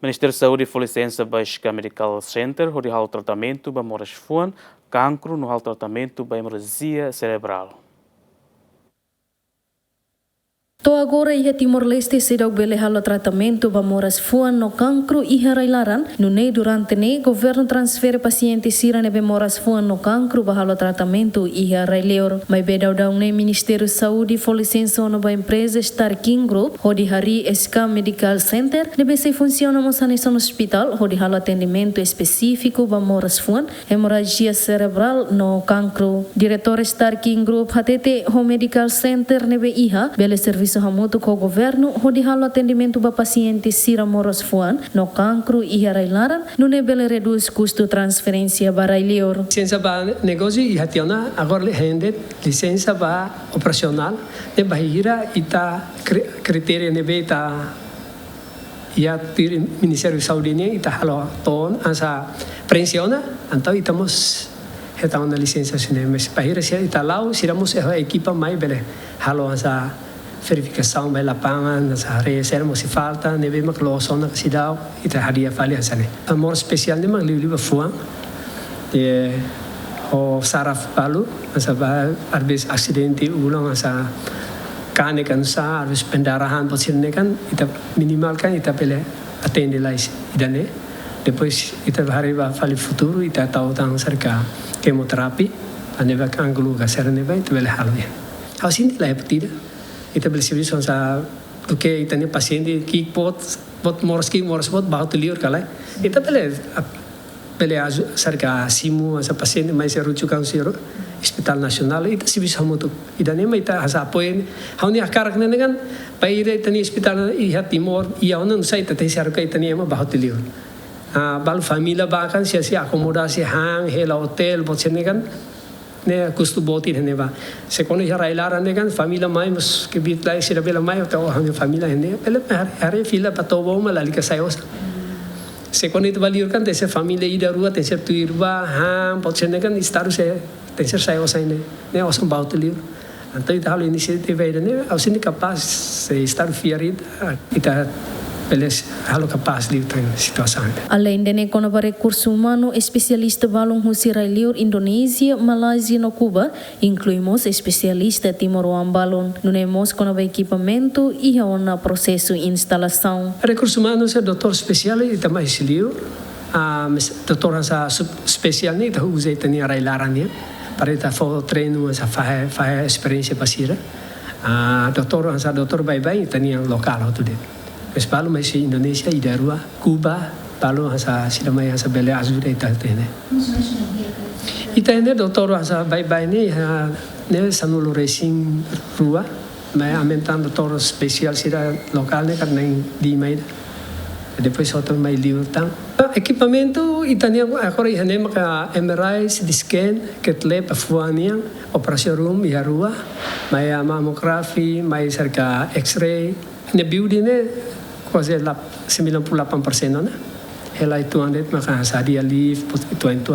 Ministério da Saúde foi licença para Medical Center, onde há o tratamento para moras fuan, cancro, no há o tratamento para hemorragia cerebral. To agora ia Timor-Leste será bele halo tratamento para moras fuan no cancro e harailaran. No nei durante nei governo transfere paciente sira nebe moras fuan no cancro para halo tratamento e haraileor. Mai bedau nei Ministério da Saúde foi licença no ba empresa Star King Group, hodi hari SK Medical Center, nebe se funciona mosanisa no hospital, hodi halo atendimento específico para moras fuan, hemorragia cerebral no cancro. Diretor Star King Group hatete ho Medical Center nebe iha, bele serviço hamuto ko governo hodi halo atendimento ba paciente sira moras fuan no cancro e harailaran no nebele reduz custo transferência baraileor. Licença ba negócio e hationa agora rende licença ba operacional de bahira ita kriteria nebe ita ia tir Ministério da Saúde ne ita halo ton asa presiona então estamos então na licença cinema bahira se ita lau siramos equipa mai bele halo asa verificação by lapangan sa reserva se falta nebe makloson na kasidaw ita hadia fali hasane amor special ni magliliba fuang de o saraf palu asa ba arbis acidente ulang asa kane kan sa arbis pendarahan posirne kan ita minimal kan ita pele atende lais idane depois ita hariba fali futuro ita tahu tang sarka kemoterapi aneba anglu ka serne ba ita bele halu ya hausin la hepatida ita beli serviço sa porque ita ni paciente que pot moras pot bahut liur kalai ita bele sarga simu sa paciente mais rujukan siro hospital nasional ita serviço hamutu ida ni ita asa apoio hauni akarak ne kan paire ita ni hospital iha timor ia onan sa ita te sarga ita ni ma bahut liur balu família bahkan sia akomodasi hang hela hotel pot sene kan ne custo botin ne ba se kono ya railara ne kan família mai mas ke bit lai sira bela mai to hang família ne pele hari fila patobo malali ka sayos se kono it valiur kan te se família ida rua te se tuirba ham pot se ne kan staru se te se sayos ne osam baut liur anto ita halo inisiativa ida ne ausini capaz se estar fiarid ita peles halo capaz de situação. Além de nekono para recurso humano, especialista balong husirai liur Indonésia, Malásia no Cuba, incluímos especialista Timor-Leste balon. Nunemos kono ba equipamento e na processo instalação. Recurso humano é doutor especial e também liur. Doutor asa especial ni ita usa ita ni railaran ni para ita fo treino asa fa experiência pasira. Doutor bye ita ni lokal tu de. Mas palu mais Indonesia ida rua Cuba palu asa sidamai asa bele azure ita tene ita ene doutor asa bye ni ne sanulu racing rua mai aumentan doutor spesial sida lokal ne karena di mai depois outro mai liutan equipamento itania agora ihane maka MRI CT scan ketle pafuania operasi room ya rua mai mammografi mai sarka x-ray ne building ne quase 98% na ela itu anet maka sadia live itu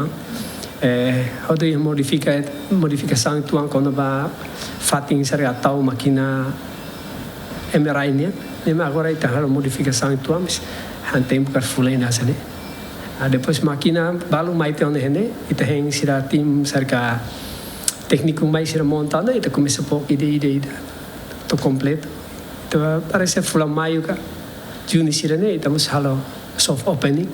how do you modificação itu quando ba fating serga tau makina MRI ne agora ita halo modificação itu mas hantem por fulai na sane depois makina balu mai te onde hene ita heng sira tim serga técnico mais sira montana ita começa por ide to completo então parece fulamaio ka Juni sirene estamos halo soft opening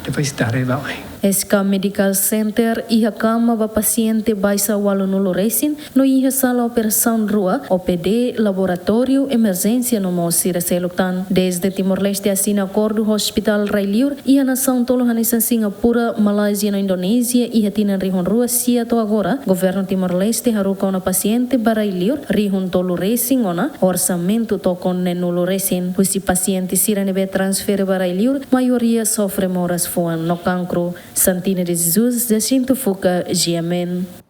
depois está arriba. SK Medical Center iha kama ba paciente baisa walunulo racing no iha sala operação rua OPD laboratório emergência no mosira selutan desde Timor-Leste assina acordo hospital Railiur iha nação tolo hanisa Singapura Malásia no Indonésia iha tinan rihon rua sia to agora governo Timor-Leste haruka ona paciente Railiur rihon tolo racing ona orçamento to con nulo racing husi paciente sira nebe transfer Railiur maioria sofre moras fuan no cancro Santina de Jesus, Jacinto Fuca, GMN.